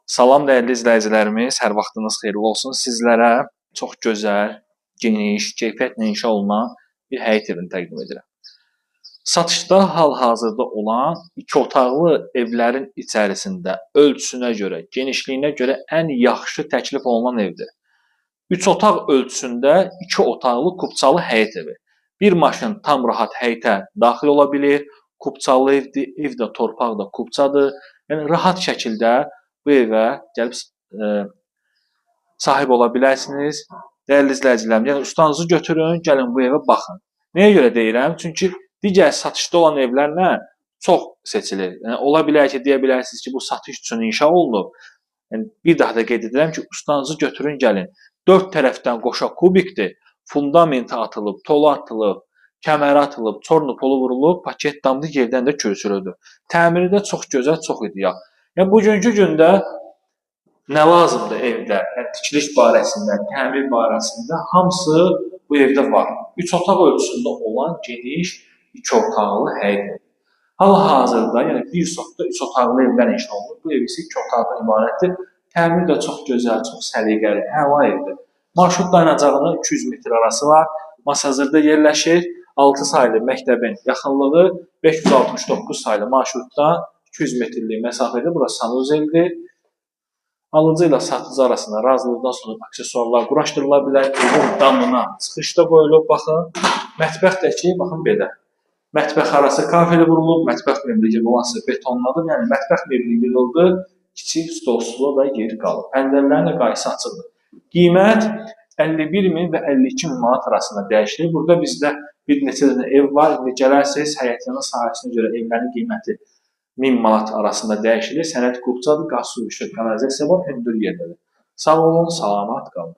Salam dəyərli izləyicilərimiz, hər vaxtınız xeyirli olsun. Sizlərə çox gözəl, geniş, keyfiyyətlə inşa olunan bir həyət evini təqdim edirəm. Satışda hal-hazırda olan 2 otaqlı evlərin içərisində ölçüsünə görə, genişliyinə görə ən yaxşı təklif olunan evdir. 3 otaq ölçüsündə 2 otaqlı kubçalı həyət evi. Bir maşın tam rahat həyətə daxil ola bilir. Kubçalı evdir, ev də torpaq da kubçadır. Yəni rahat şəkildə bu evə gəlib sahib ola bilərsiniz. Dəyərli izləyicilərim, yəni ustanızı götürün, gəlin bu evə baxın. Nəyə görə deyirəm? Çünki digər satışda olan evlərlə çox seçilir. Yəni ola bilər ki, deyə bilərsiniz ki, bu satış üçün inşa olunub. Yəni bir daha da qeyd edirəm ki, ustanızı götürün, gəlin. 4 tərəfdən qoşa kubikdir. Fundamenti atılıb, tolu atılıb, kəməri atılıb, çornu polu vurulub, paket damlı yerdən də köçürüldü. Təmiri də çox gözəl, çox ideal. Yəni bugünkü gündə nə lazımdır evdə? Yəni tikiliş barəsində, təmir barəsində hamısı bu evdə var. 3 otaq ölçüsündə olan geniş 2 otaqlı həyət evi. Hal-hazırda, yəni bir sotda 3 otaqlı evlər inşa olunur. Bu ev isə 2 otaqdan ibarətdir. Təmir də çox gözəl, çox səliqəli, əla evdir. Marşrut dayanacağının 200 metr arası var. Masazırda yerləşir. 6 saylı məktəbin yaxınlığı 569 saylı marşrutdan 200 metrlik məsafədə. Burası sanuzeldir. Alıcı ilə satıcı arasında razılıqdan sonra aksesuarlar quraşdırıla bilər. Evin damına çıxış da qoyulub. Baxın, mətbəxdəki, baxın belə. Mətbəx arası kafeli vurulub, mətbəx mebeli yığılması betonladır. Yəni mətbəx mebeli yığıldı, kiçik stol-stula da yer qalıb. Pəncərələrin də qayısı açıldı. Qiymət 51.000 və 52.000 manat arasında dəyişilir. Burada bizdə bir neçə dənə ev var. İndi gələrsiniz, həyətin sahəsinə görə evlərin qiyməti 1000 manat arasında dəyişilir. Sənəd kubçadır, qaz, su, işıq, kanalizasiya var, hündür yerdədir. Sağ olun, salamat qalın.